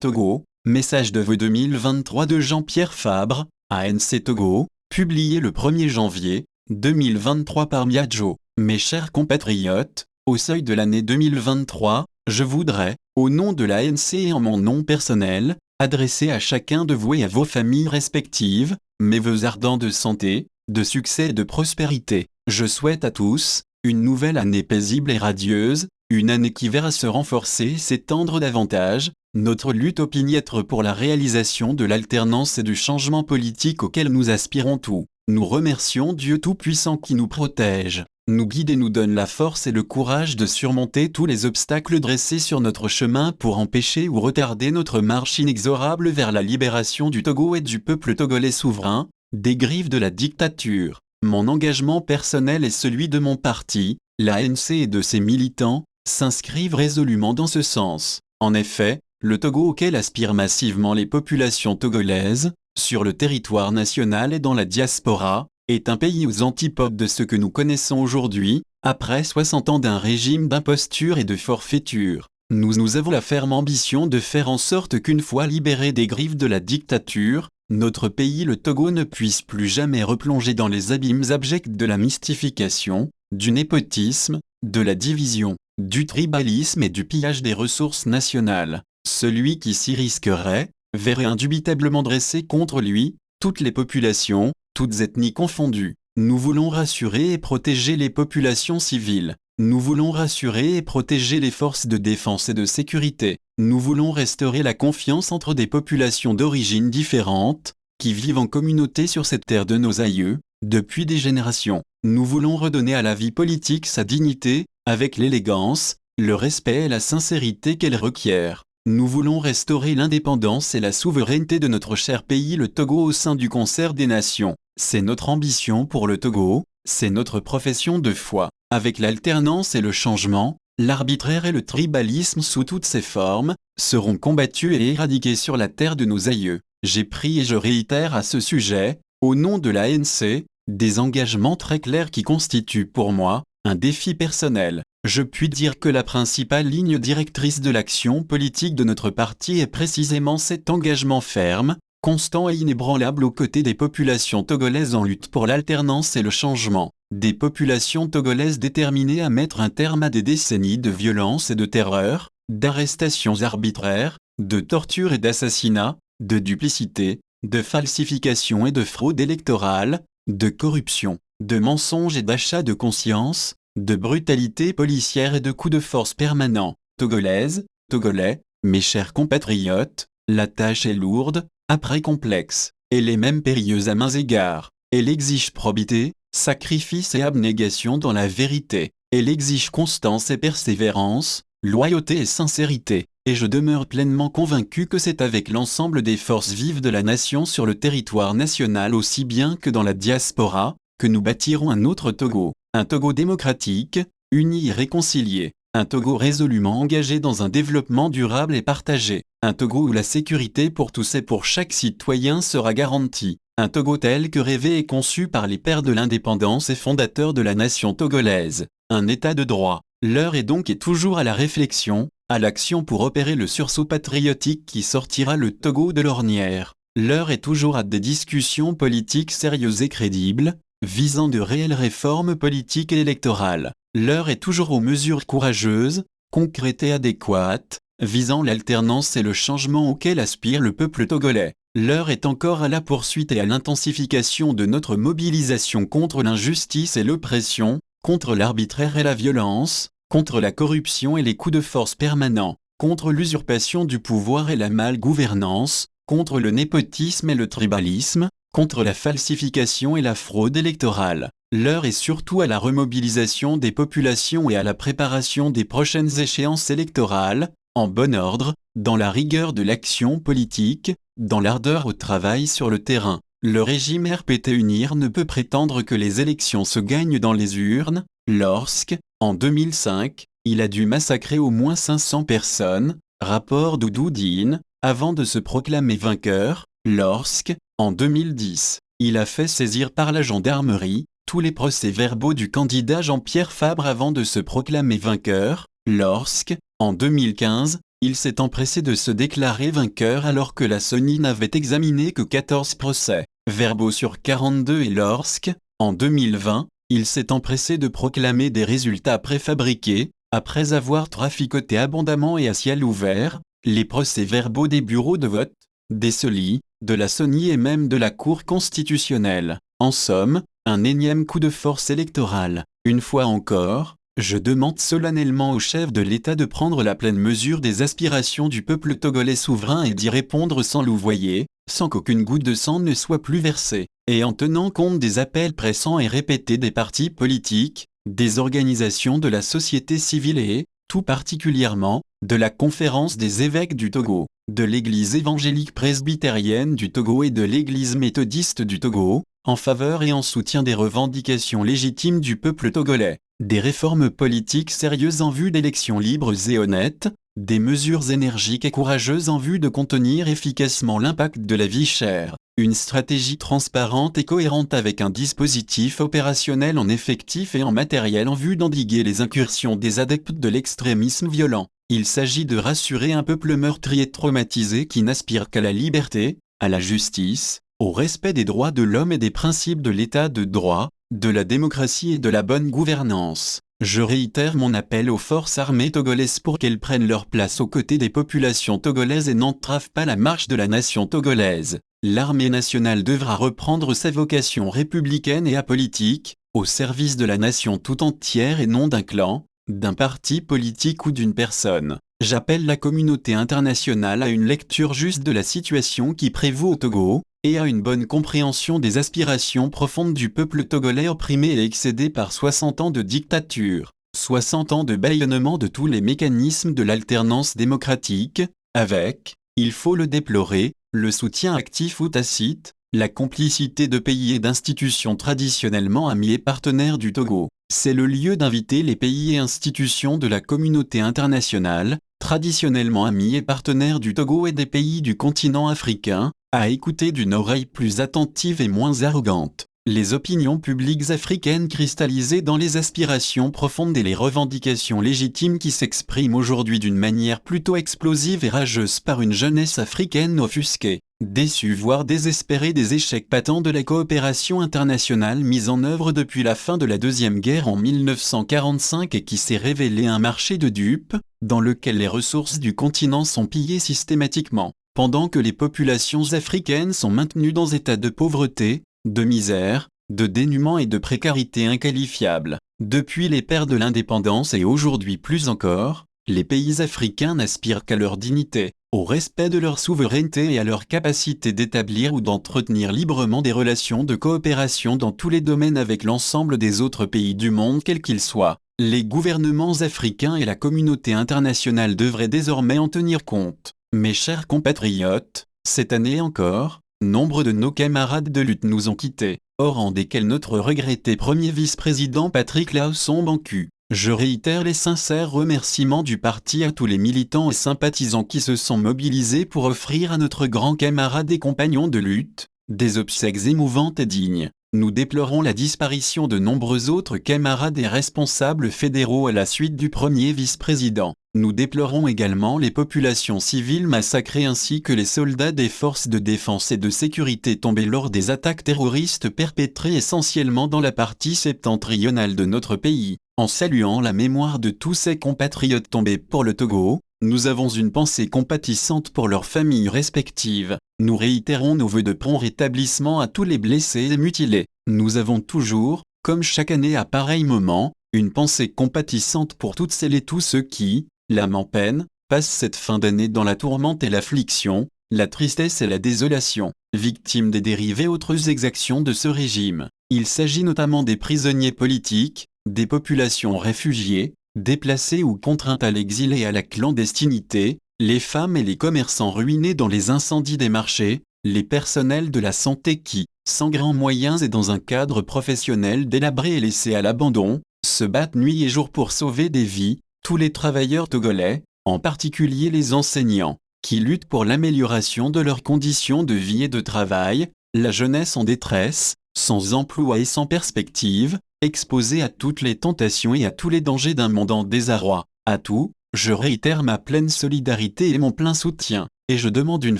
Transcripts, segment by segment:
Togo, message de vœux 2023 de Jean-Pierre Fabre, ANC Togo, publié le 1er janvier 2023 par Miadjo. Mes chers compatriotes, au seuil de l'année 2023, je voudrais, au nom de l'ANC et en mon nom personnel, adresser à chacun de vous et à vos familles respectives, mes vœux ardents de santé, de succès et de prospérité. Je souhaite à tous une nouvelle année paisible et radieuse, une année qui verra se renforcer et s'étendre davantage notre lutte opiniâtre pour la réalisation de l'alternance et du changement politique auquel nous aspirons tous. Nous remercions Dieu Tout-Puissant qui nous protège, nous guide et nous donne la force et le courage de surmonter tous les obstacles dressés sur notre chemin pour empêcher ou retarder notre marche inexorable vers la libération du Togo et du peuple togolais souverain, des griffes de la dictature. Mon engagement personnel et celui de mon parti, l'ANC et de ses militants, s'inscrivent résolument dans ce sens. En effet, le Togo auquel aspirent massivement les populations togolaises, sur le territoire national et dans la diaspora, est un pays aux antipodes de ce que nous connaissons aujourd'hui, après 60 ans d'un régime d'imposture et de forfaiture. Nous avons la ferme ambition de faire en sorte qu'une fois libéré des griffes de la dictature, notre pays le Togo ne puisse plus jamais replonger dans les abîmes abjects de la mystification, du népotisme, de la division, du tribalisme et du pillage des ressources nationales. Celui qui s'y risquerait, verrait indubitablement dresser contre lui toutes les populations, toutes ethnies confondues. Nous voulons rassurer et protéger les populations civiles. Nous voulons rassurer et protéger les forces de défense et de sécurité. Nous voulons restaurer la confiance entre des populations d'origines différentes, qui vivent en communauté sur cette terre de nos aïeux, depuis des générations. Nous voulons redonner à la vie politique sa dignité, avec l'élégance, le respect et la sincérité qu'elle requiert. Nous voulons restaurer l'indépendance et la souveraineté de notre cher pays le Togo au sein du concert des nations. C'est notre ambition pour le Togo, c'est notre profession de foi. Avec l'alternance et le changement, l'arbitraire et le tribalisme sous toutes ses formes, seront combattus et éradiqués sur la terre de nos aïeux. J'ai pris et je réitère à ce sujet, au nom de l'ANC, des engagements très clairs qui constituent pour moi un défi personnel. Je puis dire que la principale ligne directrice de l'action politique de notre parti est précisément cet engagement ferme, constant et inébranlable aux côtés des populations togolaises en lutte pour l'alternance et le changement. Des populations togolaises déterminées à mettre un terme à des décennies de violence et de terreur, d'arrestations arbitraires, de tortures et d'assassinats, de duplicité, de falsification et de fraude électorale, de corruption, de mensonges et d'achat de conscience, de brutalité policière et de coups de force permanents. Togolaises, Togolais, mes chers compatriotes, la tâche est lourde, après complexe, elle est même périlleuse à mains égards. Elle exige probité, sacrifice et abnégation dans la vérité. Elle exige constance et persévérance, loyauté et sincérité. Et je demeure pleinement convaincu que c'est avec l'ensemble des forces vives de la nation sur le territoire national aussi bien que dans la diaspora, que nous bâtirons un autre Togo. Un Togo démocratique, uni et réconcilié. Un Togo résolument engagé dans un développement durable et partagé. Un Togo où la sécurité pour tous et pour chaque citoyen sera garantie. Un Togo tel que rêvé et conçu par les pères de l'indépendance et fondateurs de la nation togolaise. Un état de droit. L'heure est donc et toujours à la réflexion, à l'action pour opérer le sursaut patriotique qui sortira le Togo de l'ornière. L'heure est toujours à des discussions politiques sérieuses et crédibles, visant de réelles réformes politiques et électorales. L'heure est toujours aux mesures courageuses, concrètes et adéquates, visant l'alternance et le changement auquel aspire le peuple togolais. L'heure est encore à la poursuite et à l'intensification de notre mobilisation contre l'injustice et l'oppression, contre l'arbitraire et la violence, contre la corruption et les coups de force permanents, contre l'usurpation du pouvoir et la malgouvernance, contre le népotisme et le tribalisme, contre la falsification et la fraude électorale. L'heure est surtout à la remobilisation des populations et à la préparation des prochaines échéances électorales, en bon ordre, dans la rigueur de l'action politique, dans l'ardeur au travail sur le terrain. Le régime RPT UNIR ne peut prétendre que les élections se gagnent dans les urnes, lorsque, en 2005, il a dû massacrer au moins 500 personnes, rapport Doudoudine, avant de se proclamer vainqueur, lorsque, en 2010, il a fait saisir par la gendarmerie tous les procès-verbaux du candidat Jean-Pierre Fabre avant de se proclamer vainqueur, lorsque, en 2015, il s'est empressé de se déclarer vainqueur alors que la CENI n'avait examiné que 14 procès-verbaux sur 42 et lorsque, en 2020, il s'est empressé de proclamer des résultats préfabriqués, après avoir traficoté abondamment et à ciel ouvert, les procès-verbaux des bureaux de vote, des CELI, de la CENI et même de la Cour constitutionnelle. En somme, un énième coup de force électorale. Une fois encore, je demande solennellement au chef de l'État de prendre la pleine mesure des aspirations du peuple togolais souverain et d'y répondre sans louvoyer, sans qu'aucune goutte de sang ne soit plus versée, et en tenant compte des appels pressants et répétés des partis politiques, des organisations de la société civile et, tout particulièrement, de la Conférence des évêques du Togo, de l'Église évangélique presbytérienne du Togo et de l'Église méthodiste du Togo, en faveur et en soutien des revendications légitimes du peuple togolais, des réformes politiques sérieuses en vue d'élections libres et honnêtes, des mesures énergiques et courageuses en vue de contenir efficacement l'impact de la vie chère, une stratégie transparente et cohérente avec un dispositif opérationnel en effectif et en matériel en vue d'endiguer les incursions des adeptes de l'extrémisme violent. Il s'agit de rassurer un peuple meurtri et traumatisé qui n'aspire qu'à la liberté, à la justice, au respect des droits de l'homme et des principes de l'état de droit, de la démocratie et de la bonne gouvernance. Je réitère mon appel aux forces armées togolaises pour qu'elles prennent leur place aux côtés des populations togolaises et n'entravent pas la marche de la nation togolaise. L'armée nationale devra reprendre sa vocation républicaine et apolitique, au service de la nation tout entière et non d'un clan, d'un parti politique ou d'une personne. J'appelle la communauté internationale à une lecture juste de la situation qui prévaut au Togo, et à une bonne compréhension des aspirations profondes du peuple togolais opprimé et excédé par 60 ans de dictature, 60 ans de bâillonnement de tous les mécanismes de l'alternance démocratique, avec, il faut le déplorer, le soutien actif ou tacite, la complicité de pays et d'institutions traditionnellement amis et partenaires du Togo. C'est le lieu d'inviter les pays et institutions de la communauté internationale, traditionnellement amis et partenaires du Togo et des pays du continent africain, à écouter d'une oreille plus attentive et moins arrogante les opinions publiques africaines cristallisées dans les aspirations profondes et les revendications légitimes qui s'expriment aujourd'hui d'une manière plutôt explosive et rageuse par une jeunesse africaine offusquée, déçue voire désespérée des échecs patents de la coopération internationale mise en œuvre depuis la fin de la Deuxième Guerre en 1945 et qui s'est révélée un marché de dupes, dans lequel les ressources du continent sont pillées systématiquement, pendant que les populations africaines sont maintenues dans état de pauvreté, de misère, de dénuement et de précarité inqualifiable. Depuis les pères de l'indépendance et aujourd'hui plus encore, les pays africains n'aspirent qu'à leur dignité, au respect de leur souveraineté et à leur capacité d'établir ou d'entretenir librement des relations de coopération dans tous les domaines avec l'ensemble des autres pays du monde quels qu'ils soient. Les gouvernements africains et la communauté internationale devraient désormais en tenir compte. Mes chers compatriotes, cette année encore, nombre de nos camarades de lutte nous ont quittés, au rang desquels notre regretté premier vice-président Patrick Laosson-Bancu. Je réitère les sincères remerciements du parti à tous les militants et sympathisants qui se sont mobilisés pour offrir à notre grand camarade et compagnon de lutte des obsèques émouvantes et dignes. Nous déplorons la disparition de nombreux autres camarades et responsables fédéraux à la suite du premier vice-président. Nous déplorons également les populations civiles massacrées ainsi que les soldats des forces de défense et de sécurité tombés lors des attaques terroristes perpétrées essentiellement dans la partie septentrionale de notre pays. En saluant la mémoire de tous ces compatriotes tombés pour le Togo, nous avons une pensée compatissante pour leurs familles respectives. Nous réitérons nos vœux de prompt rétablissement à tous les blessés et mutilés. Nous avons toujours, comme chaque année à pareil moment, une pensée compatissante pour toutes celles et tous ceux qui, l'âme en peine, passent cette fin d'année dans la tourmente et l'affliction, la tristesse et la désolation, victimes des dérives et autres exactions de ce régime. Il s'agit notamment des prisonniers politiques, des populations réfugiées, déplacées ou contraintes à l'exil et à la clandestinité, les femmes et les commerçants ruinés dans les incendies des marchés, les personnels de la santé qui, sans grands moyens et dans un cadre professionnel délabré et laissé à l'abandon, se battent nuit et jour pour sauver des vies, tous les travailleurs togolais, en particulier les enseignants, qui luttent pour l'amélioration de leurs conditions de vie et de travail, la jeunesse en détresse, sans emploi et sans perspective, exposée à toutes les tentations et à tous les dangers d'un monde en désarroi, à tout, Je réitère ma pleine solidarité et mon plein soutien, et je demande une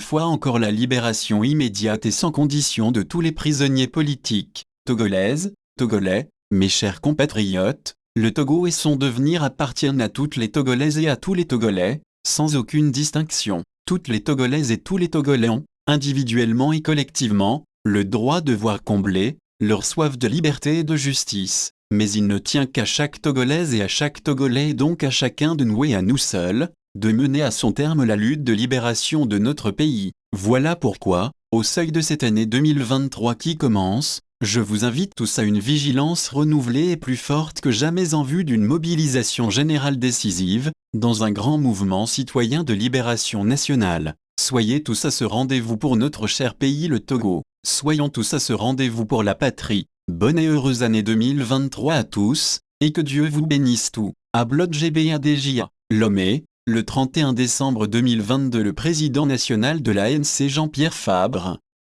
fois encore la libération immédiate et sans condition de tous les prisonniers politiques, togolaises, togolais, mes chers compatriotes. Le Togo et son devenir appartiennent à toutes les Togolaises et à tous les Togolais, sans aucune distinction. Toutes les Togolaises et tous les Togolais ont, individuellement et collectivement, le droit de voir combler leur soif de liberté et de justice. Mais il ne tient qu'à chaque Togolaise et à chaque Togolais et donc à chacun de nous et à nous seuls, de mener à son terme la lutte de libération de notre pays. Voilà pourquoi, au seuil de cette année 2023 qui commence, je vous invite tous à une vigilance renouvelée et plus forte que jamais en vue d'une mobilisation générale décisive, dans un grand mouvement citoyen de libération nationale. Soyez tous à ce rendez-vous pour notre cher pays le Togo. Soyons tous à ce rendez-vous pour la patrie. Bonne et heureuse année 2023 à tous, et que Dieu vous bénisse tout. Ablod GBADJA. Lomé, le 31 décembre 2022, le président national de l'ANC Jean-Pierre Fabre,